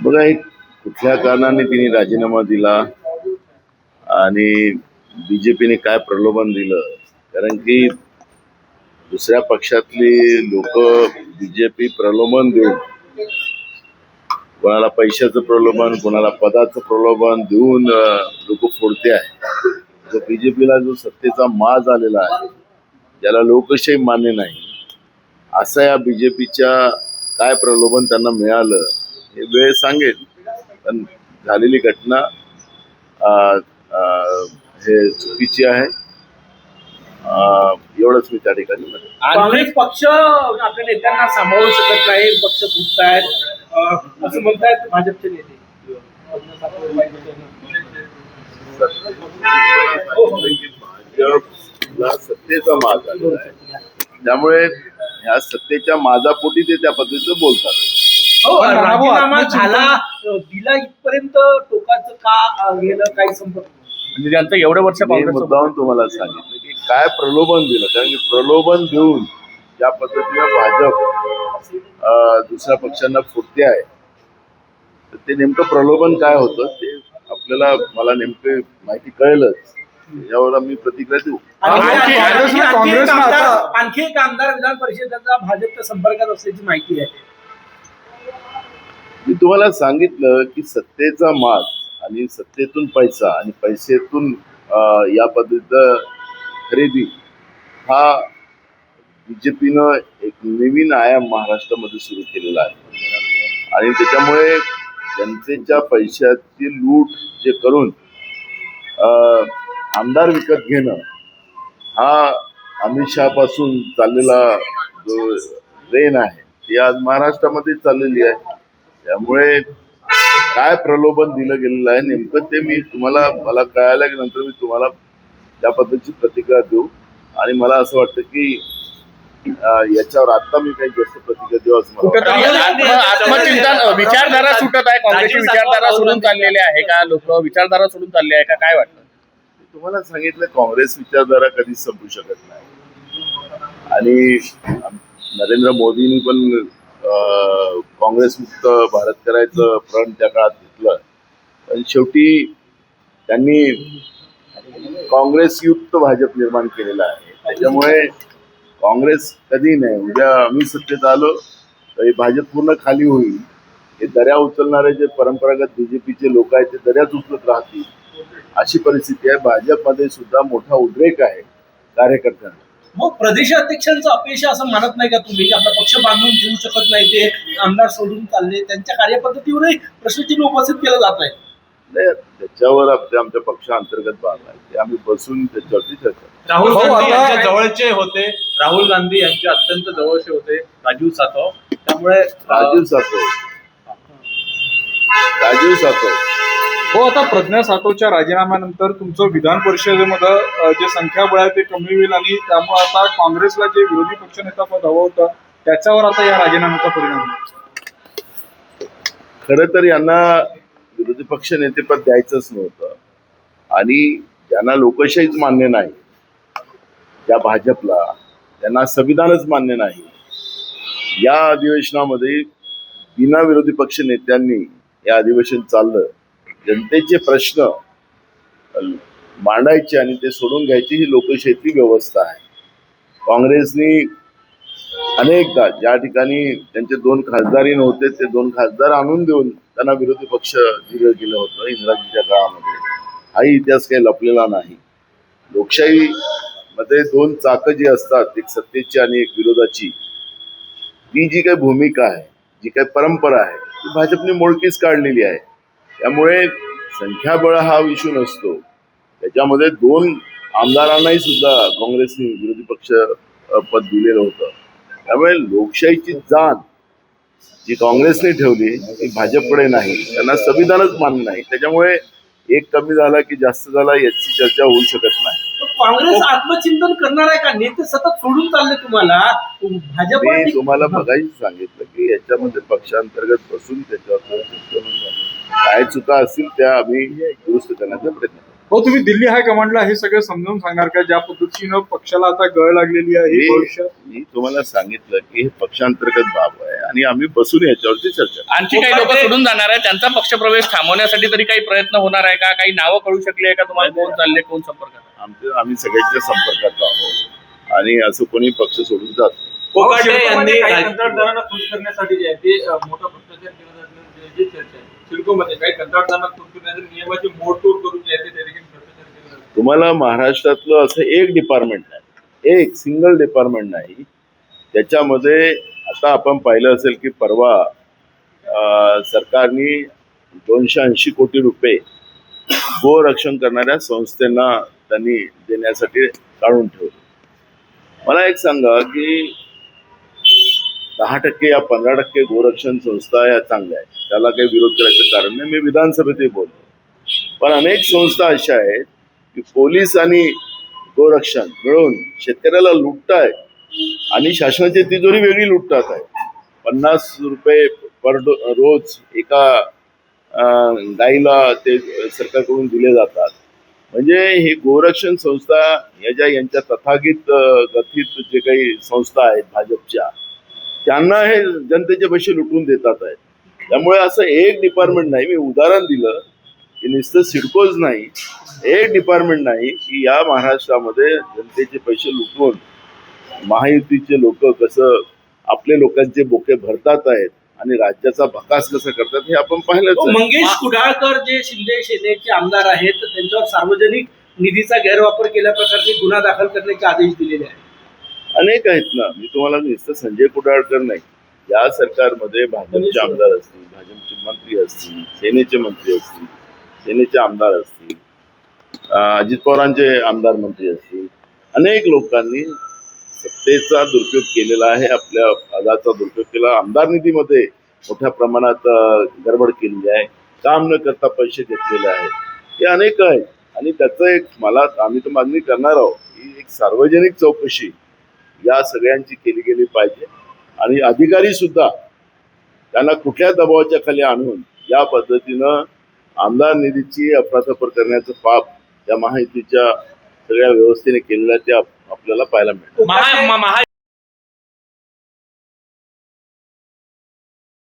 बघा, एक कुठल्या कारणाने तिने राजीनामा दिला आणि बीजेपीने काय प्रलोभन दिलं. कारण की दुसऱ्या पक्षातली लोक बीजेपी प्रलोभन देऊन, कोणाला पैशाचं प्रलोभन, कोणाला पदाचं प्रलोभन देऊन लोक फोडते आहे. जो बीजेपीला जो सत्तेचा माज आलेला आहे, ज्याला लोकशाही मान्य नाही, असा या बीजेपीच्या काय प्रलोभन त्यांना मिळालं हे वेळ सांगेल. पण झालेली घटना हे चुकीची आहे. एवढंच मी त्या ठिकाणी म्हणेन. काँग्रेस पक्ष आपल्या नेत्यांना सांभाळू शकत नाही, पक्ष फुटतायत असं म्हणतायत भाजपचे नेते. भाजपला सत्तेचा माज आलेला आहे, त्यामुळे ह्या सत्तेच्या माजापोटी ते त्या पद्धतीचं बोलतात. राजीनामा झाला दिला इथपर्यंत टोकाचं का गेलं, काही संपर्क म्हणजे त्यांचं एवढं वर्ष मुद्दाहून तुम्हाला सांगितलं की काय प्रलोभन दिलं. कारण की प्रलोभन देऊन ज्या पद्धतीनं भाजप दुसऱ्या पक्षांना फुटते आहे, तर ते नेमकं प्रलोभन काय होतं ते आपल्याला, मला नेमकं माहिती कळेलच, यावर आम्ही प्रतिक्रिया देऊ. आणखी एक आमदार विधान परिषदेचा भाजपच्या संपर्कात असल्याची माहिती आहे. मी तुम्हाला सांगितलं की सत्तेचा माज आणि सत्तेतून पैसा आणि पैसेतून या पद्धतीचं खरेदी हा बीजेपीनं एक नवीन आयाम महाराष्ट्रामध्ये सुरू केलेला आहे. आणि त्याच्यामुळे जनतेच्या पैशाची लूट जे करून आमदार विकत घेणं हा अमित शहा पासून चाललेला जो ट्रेन आहे ती आज महाराष्ट्रामध्ये चाललेली आहे. त्यामुळे काय प्रलोभन दिलं गेलेलं आहे नेमकं ते मी तुम्हाला, मला कळाल्यानंतर मी तुम्हाला त्या पद्धतीची प्रतिक्रिया देऊ. आणि मला असं वाटतं की याच्यावर आता मी काही जास्त प्रतिक्रिया देऊ असं मला आत्मचिंतन विचारधारा सुटत आहे. काँग्रेसची विचारधारा सोडून चाललेली आहे का? लोक विचारधारा सोडून चालली आहे का? काय वाटतं? तुम्हाला सांगितलं, काँग्रेस विचारधारा कधीच संपू शकत नाही. आणि नरेंद्र मोदींनी पण काँग्रेसमुक्त भारत करायचं प्रण त्या काळात घेतलं. पण शेवटी त्यांनी काँग्रेसयुक्त भाजप निर्माण केलेला आहे. त्याच्यामुळे काँग्रेस कधी नाही, उद्या आम्ही सत्तेत आलो तर भाजप पूर्ण खाली होईल. हे दर्या उचलणारे जे परंपरागत बीजेपीचे लोक आहेत ते दर्याच उचलत राहतील, अशी परिस्थिती आहे. भाजपमध्ये सुद्धा मोठा उद्रेक आहे कार्यकर्त्यांना. मग प्रदेशाध्यक्षांचं अपयश असं मानत नाही का तुम्ही? आपला पक्ष बांधून घेऊ शकत नाही, ते आमदार सोडून चालले, त्यांच्या कार्यपद्धतीवरही प्रश्नचिन्ह उपस्थित केलं जात आहे. त्याच्यावर आमच्या पक्षांतर्गत बांध आहे, ते आम्ही बसून त्याच्यावरती चर्चा. राहुल गांधी यांच्या जवळचे होते, राहुल गांधी यांचे अत्यंत जवळचे होते राजीव सातव. त्यामुळे राजीव सातव हो, आता प्रज्ञा सातवच्या राजीनाम्यानंतर तुमचं विधान परिषदेमध्ये जे संख्याबळ आहे ते कमी होईल आणि त्यामुळे आता काँग्रेसला जे विरोधी पक्षनेता पद हवं होतं त्याच्यावर आता या राजीनाम्याचा परिणाम होईल. खरं तर यांना विरोधी पक्ष नेतेपद द्यायचंच नव्हतं. आणि ज्यांना लोकशाहीच मान्य नाही, त्या भाजपला, त्यांना संविधानच मान्य नाही, या अधिवेशनामध्ये बिना विरोधी पक्ष नेत्यांनी हे अधिवेशन चाललं. जनतेचे प्रश्न मांडायचे आणि ते सोडून घ्यायची ही लोकशाहीतली व्यवस्था आहे. काँग्रेसनी अनेकदा ज्या ठिकाणी त्यांचे 2 खासदारही नव्हते ते 2 खासदार आणून देऊन त्यांना विरोधी पक्ष दिलं गेलं होतं इंदिराजींच्या काळामध्ये. हाही इतिहास काही लपलेला नाही. लोकशाही मध्ये 2 चाकं जी असतात, एक सत्तेची आणि एक विरोधाची, ती जी काही भूमिका आहे, जी काही परंपरा आहे, ती भाजपने मोडकीच काढलेली आहे. त्यामुळे संख्याबळ हा विषय नसतो. त्याच्यामध्ये 2 आमदारांनाही सुद्धा काँग्रेसने विरोधी पक्ष पद दिलेलं होतं. त्यामुळे लोकशाहीची जाण जी काँग्रेसने ठेवली ती भाजपकडे नाही. त्यांना संविधानच मान्य नाही. त्याच्यामुळे एक कमी झाला की जास्त झाला याची चर्चा होऊ शकत नाही. काँग्रेस आत्मचिंतन करणार आहे का? नेते सतत सोडून चालले तुम्हाला. भाजप मी तुम्हाला बघायचं सांगितलं की याच्यामध्ये पक्षांतर्गत बसून त्याच्यावर काय चुका असतील त्या आम्ही दुरुस्त करण्याचा प्रयत्न करू. हो, तुम्ही दिल्ली हायकमांडला हे सगळं समजावून सांगणार का, ज्या पद्धतीनं पक्षाला आता गळ लागलेली आहे भविष्यात? मी तुम्हाला सांगितलं की हे पक्षांतर्गत बाब आहे आणि आम्ही बसून याच्यावरती चर्चा करू. आणखी काही लोक सोडून जाणार आहे, त्यांचा पक्षप्रवेश थांबवण्यासाठी तरी काही प्रयत्न होणार आहे का? काही नावं कळू शकली आहे का तुम्हाला? कोण चालले, कोण संपर्कात? आम्ही सगळ्यांच्या संपर्कात आहोत आणि असं कोणी पक्ष सोडून जात नाही. कोकाटे यांनी काही कंत्राटदारांना खुश करण्यासाठी जे आहे ते मोठा भ्रष्टाचार केला जाण्याची जी चर्चा आहे सिडकोमध्ये काही कंत्राटदारांना खुश करण्यासाठी नियमाची मोडतोड करून जे आहे ते त्या ठिकाणी भ्रष्टाचार केला जातो. तुम्हाला महाराष्ट्रातलं असं एक डिपार्टमेंट नाही, एक सिंगल डिपार्टमेंट नाही त्याच्यामध्ये. आता आपण पाहिलं असेल की परवा सरकारने 280 कोटी रुपये गोरक्षण करणाऱ्या संस्थांना त्यांनी देण्यासाठी काढून ठेवले. मला एक सांगा की 10% या 15% गोरक्षण संस्था या चांगल्या आहेत, त्याला काही विरोध करायचं कारण नाही. मी विधानसभेतही बोलतो, पण अनेक संस्था अशा आहेत की पोलीस आणि गोरक्षण मिळून शेतकऱ्याला लुटतायत आणि शासनाची तिजोरी वेगळी लुटतात आहे. 50 रुपये पर रोज एका गाईला ते सरकारकडून दिले जातात. म्हणजे हे गोरक्षण संस्था यांच्या तथागत कथित जे काही संस्था आहेत भाजपच्या, त्यांना हे जनतेचे पैसे लुटून देतात आहेत. त्यामुळे असं एक डिपार्टमेंट नाही, मी उदाहरण दिलं की नुसतं सिडकोच नाही, एक डिपार्टमेंट नाही की या महाराष्ट्रामध्ये जनतेचे पैसे लुटून महायुतीचे लोक कसं आपले लोकांचे बोके भरतात आहेत आणि राज्याचा भकास कसा करतात हे आपण पाहिलंच आहे. मंगेश कुडाळकर जे शिंदे सेनेचे आमदार आहेत त्यांच्यावर सार्वजनिक निधीचा गैरवापर केल्याप्रकरणी गुन्हा दाखल करण्याचे आदेश दिलेले आहेत. अनेक आहेत ना, मी तुम्हाला नुसतं संजय कुडाळकर नाही, या सरकारमध्ये भाजपचे आमदार असतील, भाजपचे मंत्री असतील, सेनेचे मंत्री असतील, सेनेचे आमदार असतील, अजित पवारांचे आमदार मंत्री असतील, अनेक लोकांनी सत्तेचा दुरुपयोग केलेला आहे, आपल्या पदाचा दुरुपयोग केला. आमदार निधीमध्ये मोठ्या प्रमाणात गडबड केलेली आहे, काम न करता पैसे घेतलेले आहेत, हे अनेक आहेत. आणि त्याचं एक आम्ही तर मागणी करणार आहोत की एक सार्वजनिक चौकशी या सगळ्यांची केली गेली पाहिजे आणि अधिकारी सुद्धा त्यांना कुठल्या दबावाच्या खाली आणून या पद्धतीनं आमदार निधीची अफरातफर करण्याचं पाप या माहितीच्या सगळ्या व्यवस्थेने केलेलं ते आपल्याला पाहायला मिळतं.